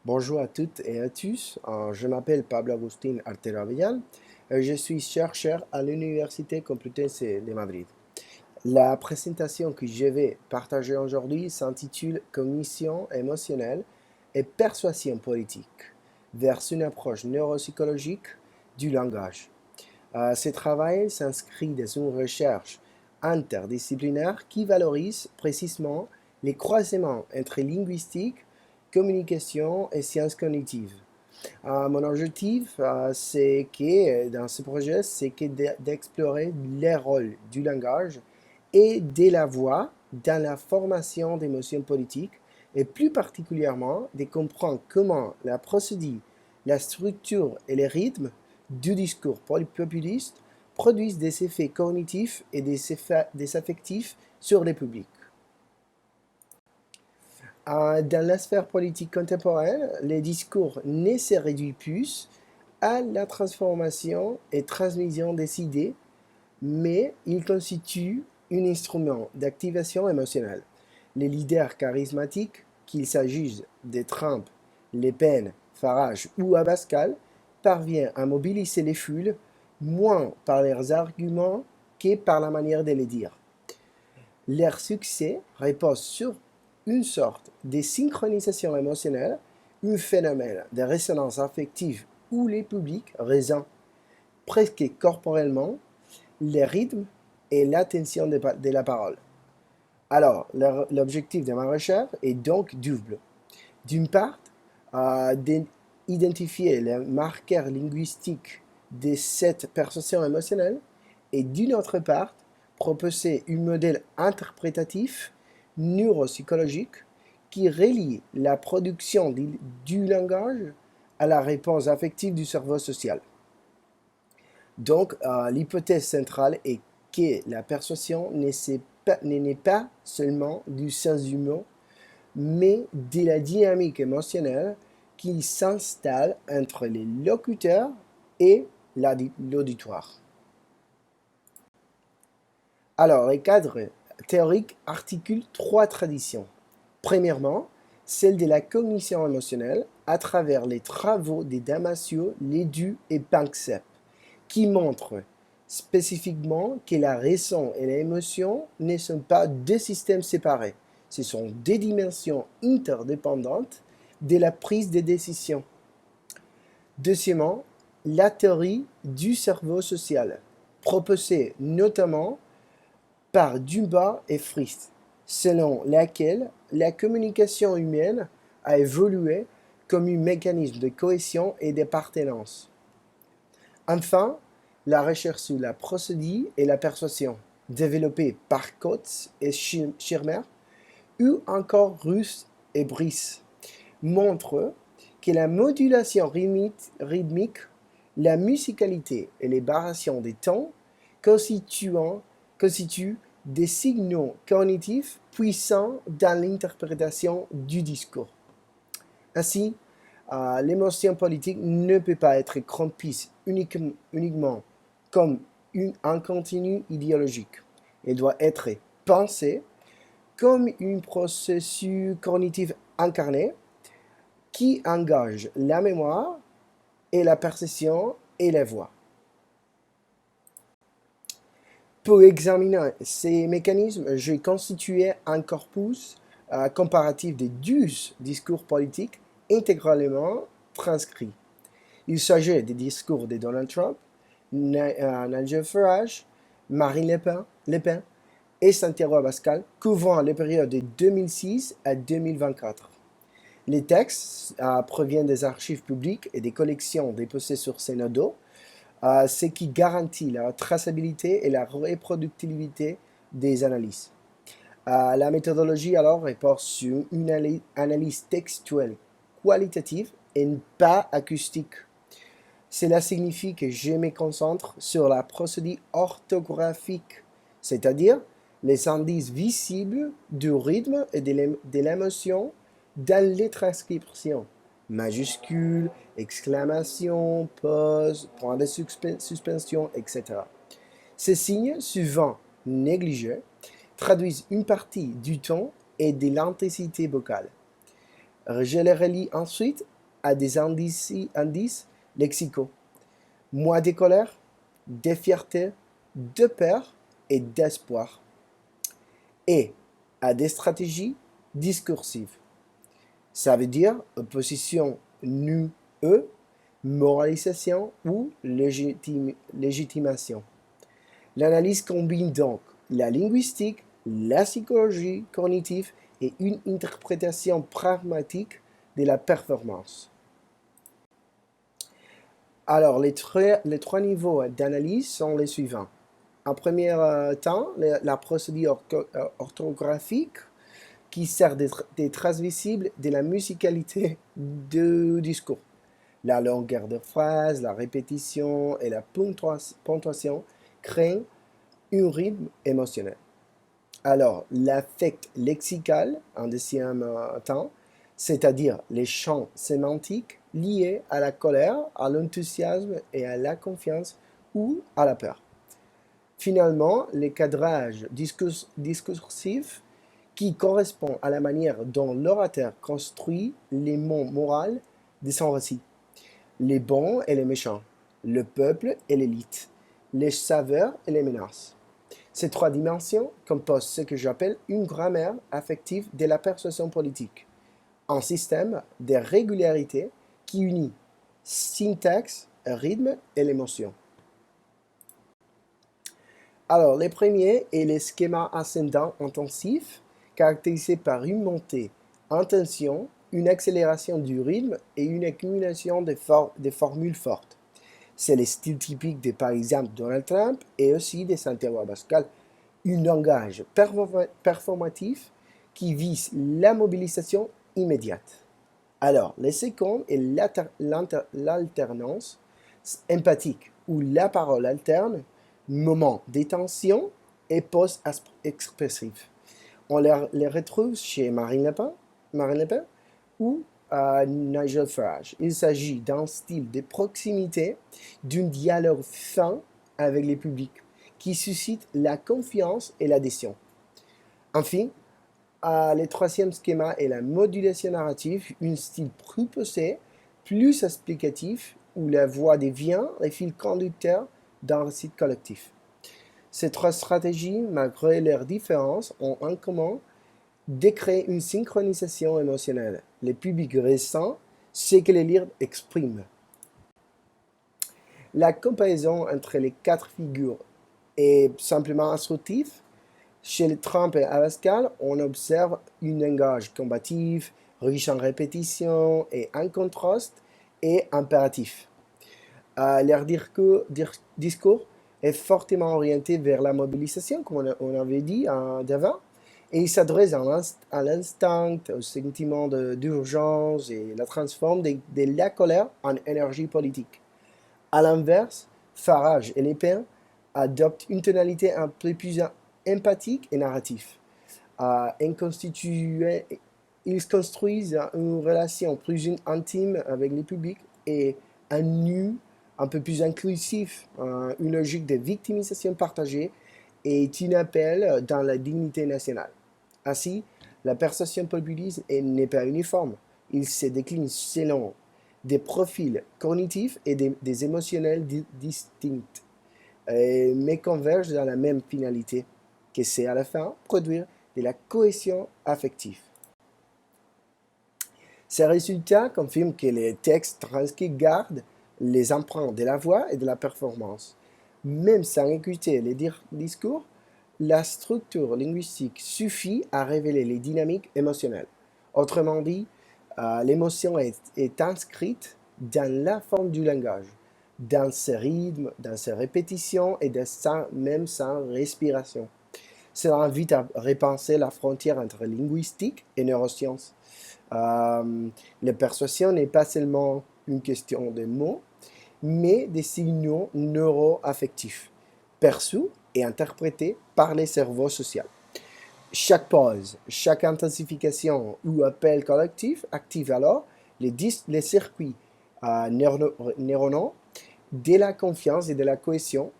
Bonjour à toutes et à tous. Je m'appelle Pablo Agustín Artero Villan. Je suis chercheur à l'Université Complutense de Madrid. La présentation que je vais partager aujourd'hui s'intitule Cognition émotionnelle et persuasion politique vers une approche neuropsychologique du langage. Ce travail s'inscrit dans une recherche interdisciplinaire qui valorise précisément les croisements entre linguistique, communication et sciences cognitives. Mon objectif, c'est que dans ce projet, c'est que d'explorer les rôles du langage et de la voix dans la formation d'émotions politiques et plus particulièrement de comprendre comment la procédure, la structure et les rythmes du discours populiste produisent des effets cognitifs et des affectifs sur les publics. Dans la sphère politique contemporaine, les discours ne se réduisent plus à la transformation et transmission des idées, mais ils constituent un instrument d'activation émotionnelle. Les leaders charismatiques, qu'il s'agisse de Trump, Le Pen, Farage ou Abascal, parviennent à mobiliser les foules moins par leurs arguments que par la manière de les dire. Leur succès repose sur une sorte de synchronisation émotionnelle, un phénomène de résonance affective où les publics ressentent presque corporellement les rythmes et l'attention de la parole. Alors, l'objectif de ma recherche est donc double. D'une part, d'identifier les marqueurs linguistiques de cette perception émotionnelle et d'une autre part, proposer un modèle interprétatif neuropsychologique qui relie la production du langage à la réponse affective du cerveau social. Donc, l'hypothèse centrale est que la persuasion n'est pas seulement du sens humain, mais de la dynamique émotionnelle qui s'installe entre les locuteurs et l'auditoire. Alors, les cadres théoriques articulent trois traditions. Premièrement, celle de la cognition émotionnelle à travers les travaux de Damasio, Ledoux et Panksepp, qui montrent spécifiquement que la raison et l'émotion ne sont pas deux systèmes séparés. Ce sont deux dimensions interdépendantes de la prise de décision. Deuxièmement, la théorie du cerveau social, proposée notamment par Dunbar et Fritz, selon laquelle la communication humaine a évolué comme un mécanisme de cohésion et d'appartenance. Enfin, la recherche sur la procédure et la persuasion, développée par Coates et Schirmer, ou encore Russ et Brice, montre que la modulation rythmique, la musicalité et les variations des tons constituent des signaux cognitifs puissants dans l'interprétation du discours. Ainsi, l'émotion politique ne peut pas être comprise uniquement comme un contenu idéologique. Elle doit être pensée comme un processus cognitif incarné qui engage la mémoire et la perception et la voix. Pour examiner ces mécanismes, j'ai constitué un corpus comparatif de 12 discours politiques intégralement transcrits. Il s'agit des discours de Donald Trump, Nigel Farage, Marine Le Pen et Santiago Abascal, couvrant les périodes de 2006 à 2024. Les textes proviennent des archives publiques et des collections déposées sur Zenodo, ce qui garantit la traçabilité et la reproductibilité des analyses. La méthodologie alors repose sur une analyse textuelle qualitative et pas acoustique. Cela signifie que je me concentre sur la procédure orthographique, c'est-à-dire les indices visibles du rythme et de l'émotion dans les transcriptions. Majuscules, exclamations, pauses, points de suspension, etc. Ces signes, souvent négligés, traduisent une partie du ton et de l'intensité vocale. Je les relis ensuite à des indices lexicaux. Moins de colère, de fierté, de peur et d'espoir. Et à des stratégies discursives. Ça veut dire opposition nu-e, moralisation ou légitimation. L'analyse combine donc la linguistique, la psychologie cognitive et une interprétation pragmatique de la performance. Alors, les trois niveaux d'analyse sont les suivants. En premier temps, la procédure orthographique qui sert des traces visibles de la musicalité du discours. La longueur de phrase, la répétition et la ponctuation créent un rythme émotionnel. Alors, l'affect lexical, en deuxième temps, c'est-à-dire les champs sémantiques liés à la colère, à l'enthousiasme et à la confiance ou à la peur. Finalement, les cadrages discursifs qui correspond à la manière dont l'orateur construit les mots moraux de son récit. Les bons et les méchants, le peuple et l'élite, les saveurs et les menaces. Ces trois dimensions composent ce que j'appelle une grammaire affective de la persuasion politique, un système de régularité qui unit syntaxe, rythme et l'émotion. Alors, les premiers est le schéma ascendant intensif, caractérisé par une montée en tension, une accélération du rythme et une accumulation de formules fortes. C'est le style typique de, par exemple, Donald Trump et aussi de Santiago Abascal, un langage performatif qui vise la mobilisation immédiate. Alors, le second est l'alternance empathique, où la parole alterne moment de tension et pause expressive. On les retrouve chez Marine Le Pen ou Nigel Farage. Il s'agit d'un style de proximité, d'un dialogue fin avec le public qui suscite la confiance et l'adhésion. Enfin, le troisième schéma est la modulation narrative, un style plus posé, plus explicatif, où la voix devient le fil conducteur d'un récit collectif. Ces trois stratégies, malgré leurs différences, ont en commun de créer une synchronisation émotionnelle. Le public ressent ce que les livres expriment. La comparaison entre les quatre figures est simplement instructive. Chez Trump et Abascal, on observe un langage combatif, riche en répétitions et en contraste et impératif. Leur discours est fortement orienté vers la mobilisation, comme on avait dit d'avant, et il s'adresse à l'instinct, au sentiment d'urgence et la transforme de la colère en énergie politique. À l'inverse, Farage et Le Pen adoptent une tonalité un peu plus empathique et narrative. Ils construisent une relation plus intime avec le public et un nu un peu plus inclusif, une logique de victimisation partagée et un appel dans la dignité nationale. Ainsi, la perception populiste n'est pas uniforme. Il se décline selon des profils cognitifs et des émotionnels distincts, mais convergent dans la même finalité, que c'est à la fin produire de la cohésion affective. Ces résultats confirment que les textes transcrits gardent les empreintes de la voix et de la performance. Même sans écouter les discours, la structure linguistique suffit à révéler les dynamiques émotionnelles. Autrement dit, l'émotion est inscrite dans la forme du langage, dans ses rythmes, dans ses répétitions et même sa respiration. Cela invite à repenser la frontière entre linguistique et neurosciences. La persuasion n'est pas seulement une question de mots, mais des signaux neuroaffectifs, perçus et interprétés par les cerveaux sociaux. Chaque pause, chaque intensification ou appel collectif active alors les circuits neuronaux de la confiance et de la cohésion,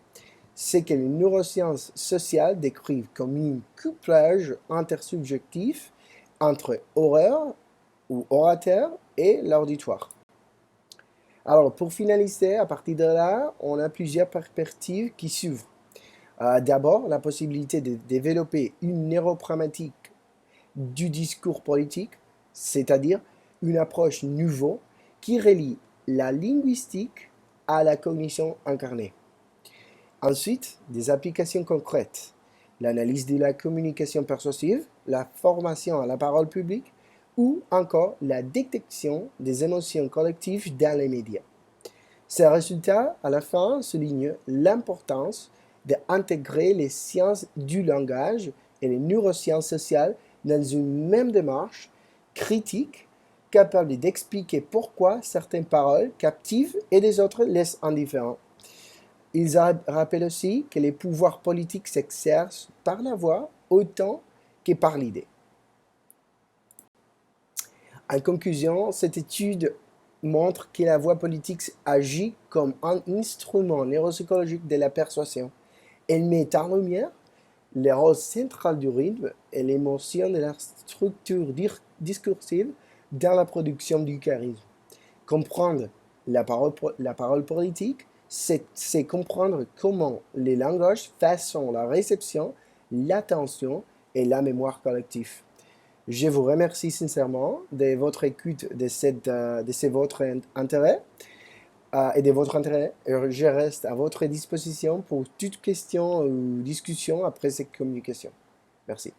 ce que les neurosciences sociales décrivent comme un couplage intersubjectif entre orateur et l'auditoire. Alors, pour finaliser, à partir de là, on a plusieurs perspectives qui s'ouvrent. D'abord, la possibilité de développer une neuropragmatique du discours politique, c'est-à-dire une approche nouvelle qui relie la linguistique à la cognition incarnée. Ensuite, des applications concrètes, l'analyse de la communication persuasive, la formation à la parole publique ou encore la détection des émotions collectives dans les médias. Ces résultats, à la fin, soulignent l'importance d'intégrer les sciences du langage et les neurosciences sociales dans une même démarche critique capable d'expliquer pourquoi certaines paroles captivent et les autres laissent indifférents. Ils rappellent aussi que les pouvoirs politiques s'exercent par la voix autant que par l'idée. En conclusion, cette étude montre que la voix politique agit comme un instrument neuropsychologique de la persuasion. Elle met en lumière le rôle central du rythme et l'émotion de la structure discursive dans la production du charisme. Comprendre la parole politique, c'est comprendre comment les langages façonnent la réception, l'attention et la mémoire collective. Je vous remercie sincèrement de votre écoute, de votre intérêt et de votre intérêt. Je reste à votre disposition pour toute question ou discussion après cette communication. Merci.